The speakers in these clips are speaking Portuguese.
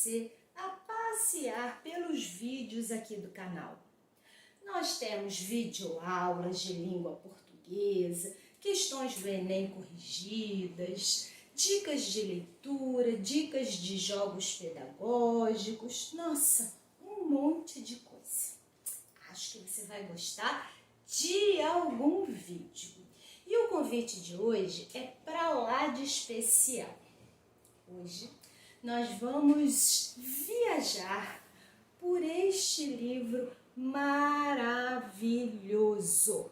você a passear pelos vídeos aqui do canal. Nós temos videoaulas de língua portuguesa, questões do Enem corrigidas, dicas de leitura, dicas de jogos pedagógicos, nossa, um monte de coisa. Acho que você vai gostar de algum vídeo. E o convite de hoje é para lá de especial. Hoje nós vamos viajar por este livro maravilhoso.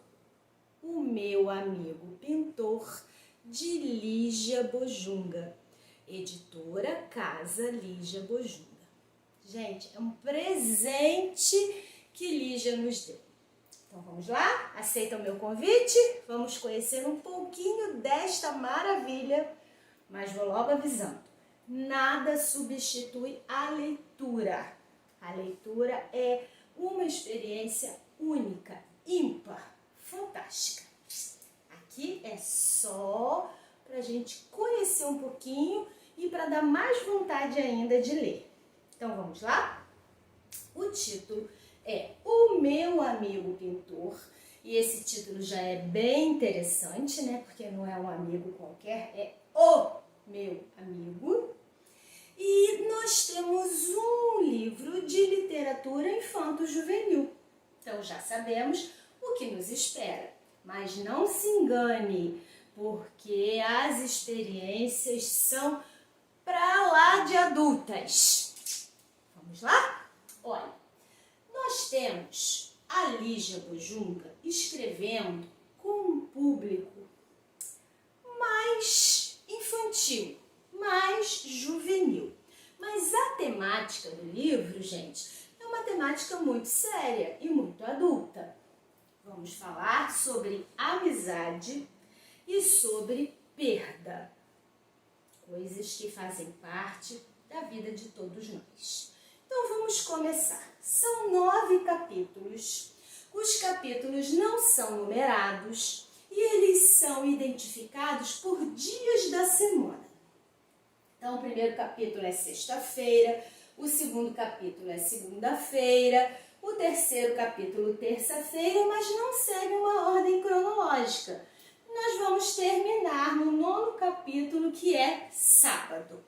O Meu Amigo Pintor, de Lígia Bojunga, editora Casa Lígia Bojunga. Gente, é um presente que Lígia nos deu. Então vamos lá? Aceita o meu convite? Vamos conhecer um pouquinho desta maravilha, mas vou logo avisando, nada substitui a leitura. A leitura é uma experiência única, ímpar, fantástica. Aqui é só para a gente conhecer um pouquinho e para dar mais vontade ainda de ler. Então vamos lá? O título é O Meu Amigo Pintor, e esse título já é bem interessante, né? Porque não é um amigo qualquer, é o meu amigo. E nós temos um livro de literatura infanto-juvenil. Então já sabemos o que nos espera. Mas não se engane, porque as experiências são para lá de adultas. Vamos lá? Olha, nós temos a Lígia Bojunga escrevendo com um público mais infantil, mais juvenil. Mas a temática do livro, gente, é uma temática muito séria e muito adulta. Vamos falar sobre amizade e sobre perda. Coisas que fazem parte da vida de todos nós. Então vamos começar. São 9 capítulos. Os capítulos não são numerados e eles são identificados por dias da semana. Então o primeiro capítulo é sexta-feira, o segundo capítulo é segunda-feira, o terceiro capítulo terça-feira, mas não segue uma ordem cronológica. Nós vamos terminar no 9º capítulo, que é sábado.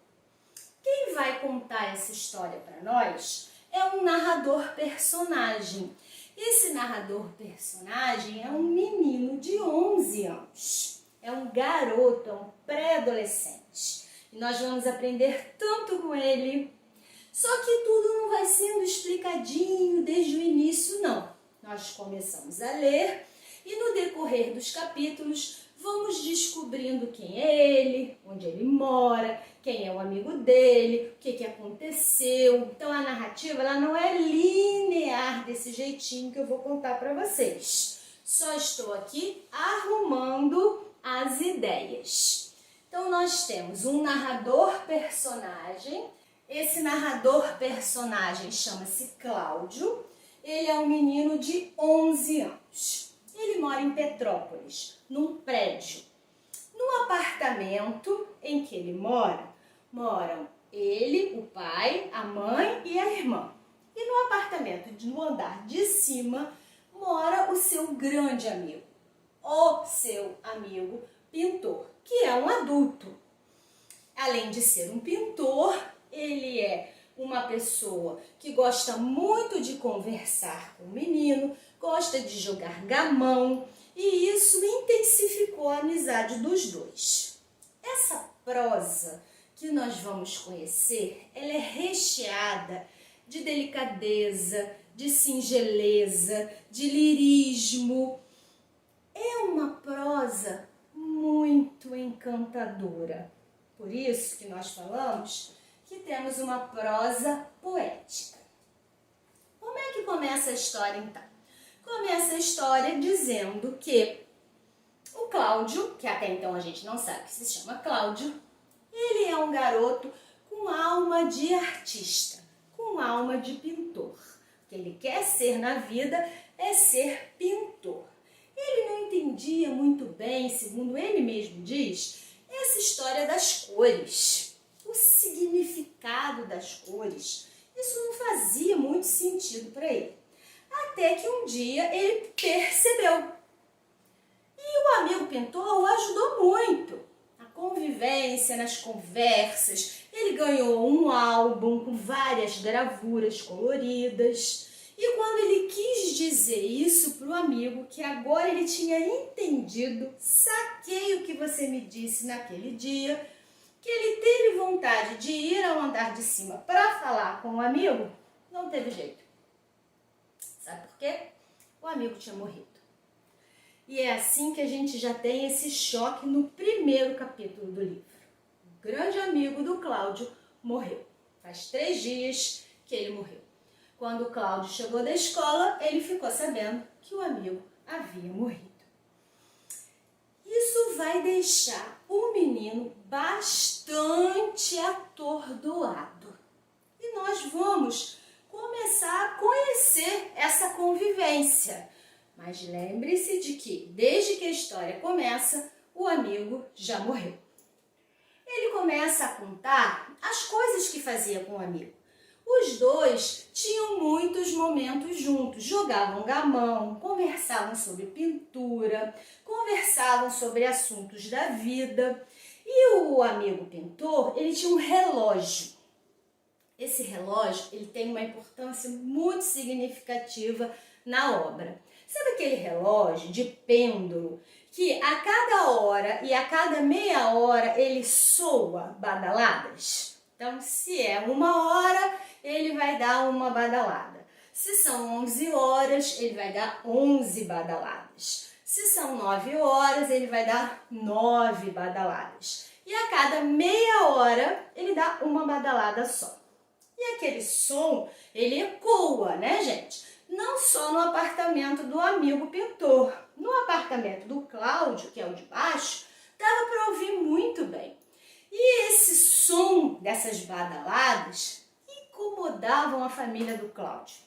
Quem vai contar essa história para nós é um narrador-personagem. Esse narrador-personagem é um menino de 11 anos. É um garoto, é um pré-adolescente. E nós vamos aprender tanto com ele. Só que tudo não vai sendo explicadinho desde o início, não. Nós começamos a ler e no decorrer dos capítulos vamos descobrindo quem é ele, onde ele mora, quem é o amigo dele, o que aconteceu. Então a narrativa ela não é linear desse jeitinho que eu vou contar para vocês. Só estou aqui arrumando as ideias. Então nós temos um narrador-personagem. Esse narrador-personagem chama-se Cláudio. Ele é um menino de 11 anos. Ele mora em Petrópolis, num prédio. No apartamento em que ele mora, moram ele, o pai, a mãe e a irmã. E no apartamento, no andar de cima, mora o seu grande amigo, o seu amigo pintor, que é um adulto. Além de ser um pintor, ele é uma pessoa que gosta muito de conversar com o menino, gosta de jogar gamão, e isso intensificou a amizade dos dois. Essa prosa que nós vamos conhecer, ela é recheada de delicadeza, de singeleza, de lirismo. É uma prosa muito encantadora. Por isso que nós falamos que temos uma prosa poética. Como é que começa a história então? Começa a história dizendo que o Cláudio, que até então a gente não sabe que se chama Cláudio, ele é um garoto com alma de artista, com alma de pintor. O que ele quer ser na vida é ser pintor. Ele não entendia muito bem, segundo ele mesmo diz, essa história das cores. O o significado das cores, isso não fazia muito sentido para ele. Até que um dia ele percebeu. E o amigo pintor o ajudou muito. Na convivência, nas conversas, ele ganhou um álbum com várias gravuras coloridas. E quando ele quis dizer isso para o amigo, que agora ele tinha entendido, saquei o que você me disse naquele dia, que ele teve vontade de ir ao andar de cima para falar com o amigo, não teve jeito. Sabe por quê? O amigo tinha morrido. E é assim que a gente já tem esse choque no primeiro capítulo do livro. O grande amigo do Cláudio morreu. Faz 3 dias que ele morreu. Quando o Cláudio chegou da escola, ele ficou sabendo que o amigo havia morrido. Isso vai deixar o menino bastante atordoado. E nós vamos começar a conhecer essa convivência. Mas lembre-se de que, desde que a história começa, o amigo já morreu. Ele começa a contar as coisas que fazia com o amigo. Os dois tinham muitos momentos juntos, jogavam gamão, conversavam sobre pintura, conversavam sobre assuntos da vida. E o amigo pintor, ele tinha um relógio. Esse relógio, ele tem uma importância muito significativa na obra. Sabe aquele relógio de pêndulo que a cada hora e a cada meia hora ele soa badaladas? Então, se é 1 hora, ele vai dar uma badalada. Se são 11 horas, ele vai dar 11 badaladas. Se são 9 horas, ele vai dar 9 badaladas. E a cada meia hora, ele dá uma badalada só. E aquele som, ele ecoa, né, gente? Não só no apartamento do amigo pintor. No apartamento do Cláudio, que é o de baixo, dava para ouvir muito bem. E esse som dessas badaladas incomodavam a família do Cláudio.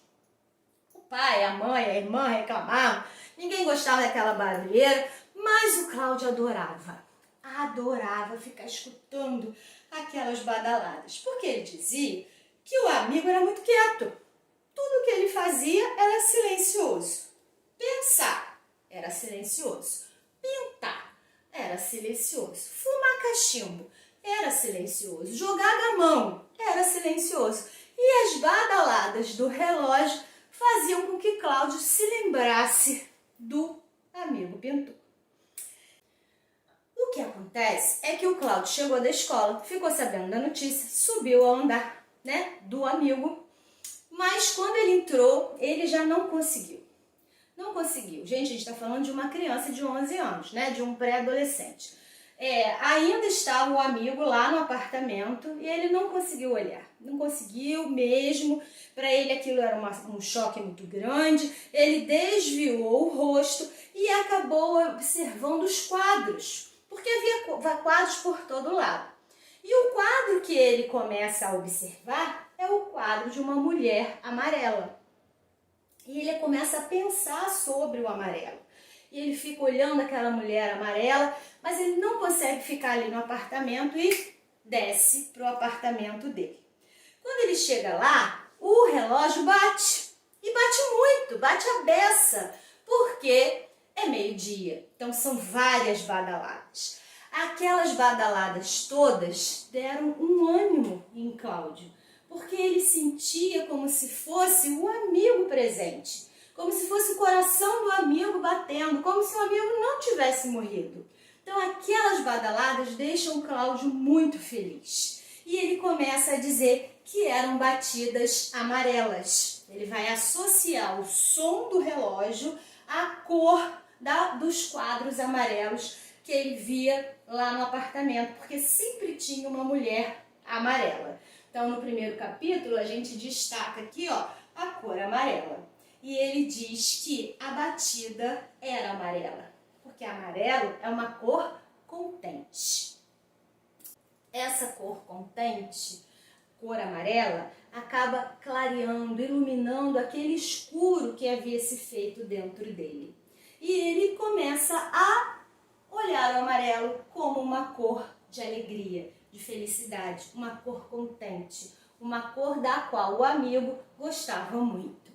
O pai, a mãe, a irmã reclamavam, ninguém gostava daquela barulheira, mas o Cláudio adorava ficar escutando aquelas badaladas, porque ele dizia que o amigo era muito quieto. Tudo que ele fazia era silencioso. Pensar era silencioso. Pintar era silencioso. Fumar cachimbo era silencioso. Jogar gamão era silencioso. E as badaladas do relógio faziam com que Cláudio se lembrasse do amigo pintor. O que acontece é que o Cláudio chegou da escola, ficou sabendo da notícia, subiu ao andar, do amigo, mas quando ele entrou, ele já não conseguiu. Não conseguiu. Gente, a gente está falando de uma criança de 11 anos, de um pré-adolescente. Ainda estava o amigo lá no apartamento e ele não conseguiu olhar. Não conseguiu mesmo. Para ele aquilo era um choque muito grande. Ele desviou o rosto e acabou observando os quadros, porque havia quadros por todo lado. E o quadro que ele começa a observar é o quadro de uma mulher amarela. E ele começa a pensar sobre o amarelo. E ele fica olhando aquela mulher amarela, mas ele não consegue ficar ali no apartamento e desce para o apartamento dele. Quando ele chega lá, o relógio bate. E bate muito, bate a beça, porque é meio-dia. Então são várias badaladas. Aquelas badaladas todas deram um ânimo em Cláudio, porque ele sentia como se fosse o amigo presente, como se fosse o coração do amigo batendo, como se o amigo não tivesse morrido. Então aquelas badaladas deixam Cláudio muito feliz. E ele começa a dizer que eram batidas amarelas. Ele vai associar o som do relógio à cor dos quadros amarelos que ele via lá no apartamento, porque sempre tinha uma mulher amarela. Então, no primeiro capítulo, a gente destaca aqui, a cor amarela. E ele diz que a batida era amarela, porque amarelo é uma cor contente. Essa cor contente, cor amarela, acaba clareando, iluminando aquele escuro que havia se feito dentro dele. E ele começa a olhar o amarelo como uma cor de alegria, de felicidade, uma cor contente, uma cor da qual o amigo gostava muito.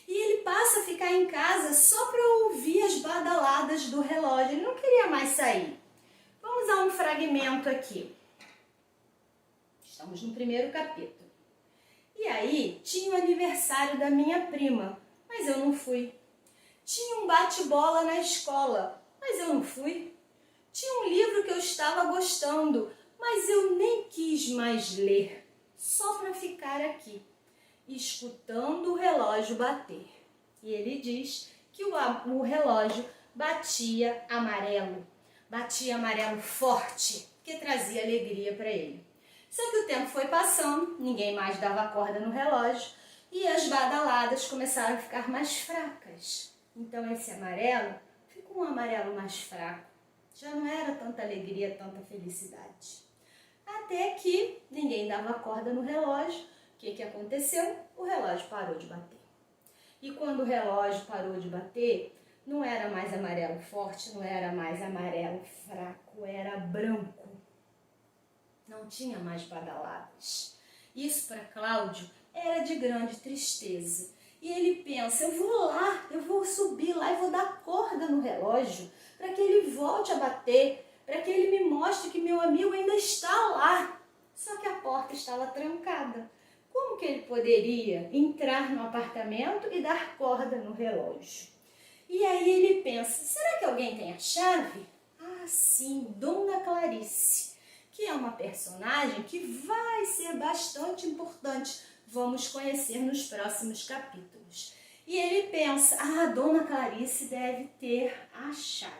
E ele passa a ficar em casa só para ouvir as badaladas do relógio, ele não queria mais sair. Vamos a um fragmento aqui. Estamos no primeiro capítulo. E aí, tinha o aniversário da minha prima, mas eu não fui. Tinha um bate-bola na escola, mas eu não fui. Tinha um livro que eu estava gostando, mas eu nem quis mais ler, só para ficar aqui, escutando o relógio bater. E ele diz que o relógio batia amarelo forte, que trazia alegria para ele. Só que o tempo foi passando, ninguém mais dava corda no relógio e as badaladas começaram a ficar mais fracas. Então esse amarelo ficou um amarelo mais fraco. Já não era tanta alegria, tanta felicidade. Até que ninguém dava corda no relógio. O que aconteceu? O relógio parou de bater. E quando o relógio parou de bater, não era mais amarelo forte, não era mais amarelo fraco, era branco. Não tinha mais badaladas. Isso para Cláudio era de grande tristeza. E ele pensa, eu vou subir lá e vou dar corda no relógio para que ele volte a bater, para que ele me mostre que meu amigo ainda está lá. Só que a porta estava trancada. Como que ele poderia entrar no apartamento e dar corda no relógio? E aí ele pensa, será que alguém tem a chave? Ah, sim, Dona Clarice, que é uma personagem que vai ser bastante importante. Vamos conhecer nos próximos capítulos. E ele pensa, Dona Clarice deve ter a chave.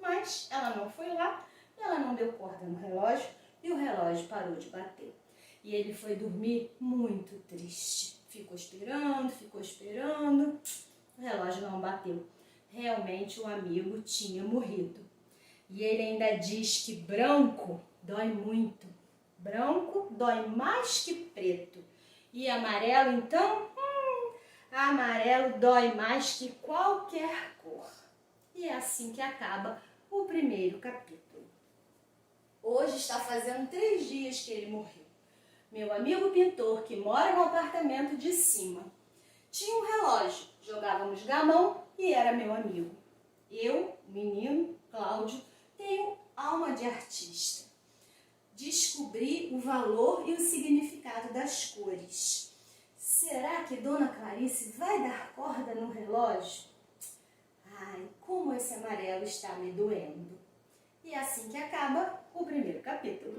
Mas ela não foi lá, ela não deu corda no relógio e o relógio parou de bater. E ele foi dormir muito triste. Ficou esperando, o relógio não bateu. Realmente o amigo tinha morrido. E ele ainda diz que branco dói muito. Branco dói mais que preto. E amarelo, então, amarelo dói mais que qualquer cor. E é assim que acaba o primeiro capítulo. Hoje está fazendo 3 dias que ele morreu. Meu amigo pintor, que mora no apartamento de cima, tinha um relógio, jogávamos gamão e era meu amigo. Eu, menino, Cláudio, tenho alma de artista. Descobri o valor e o significado das cores. Será que Dona Clarice vai dar corda no relógio? Ai, como esse amarelo está me doendo. E é assim que acaba o primeiro capítulo.